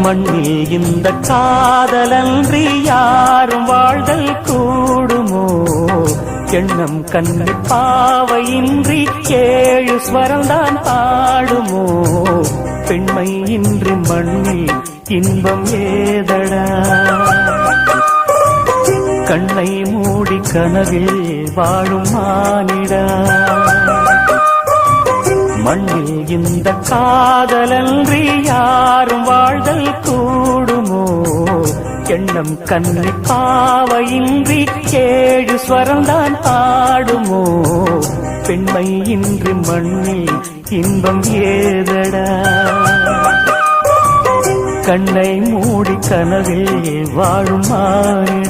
மண்ணில் இந்த காதலன்றி யாரும் வாழ்தல் கூடுமோ? எண்ணம் கண்ணு பாவையின்றி 7 ஸ்வரம்தான் ஆடுமோ? பெண்மை இன்றி மண்ணில் இன்பம் ஏதடா? கண்ணை மூடி கனவில் வாழும் மானிடா. மண்ணில் இந்த காதலன்றி யாரும் வாழ்தல் கூடுமோ? எண்ணம் கண்ணி பாவையின்றி 7 ஸ்வரம்தான் ஆடுமோ? பெண்மை இன்றி மண்ணில் இன்பம் ஏதடா? கண்ணை மூடி கனவில் வாழும் மானிடா.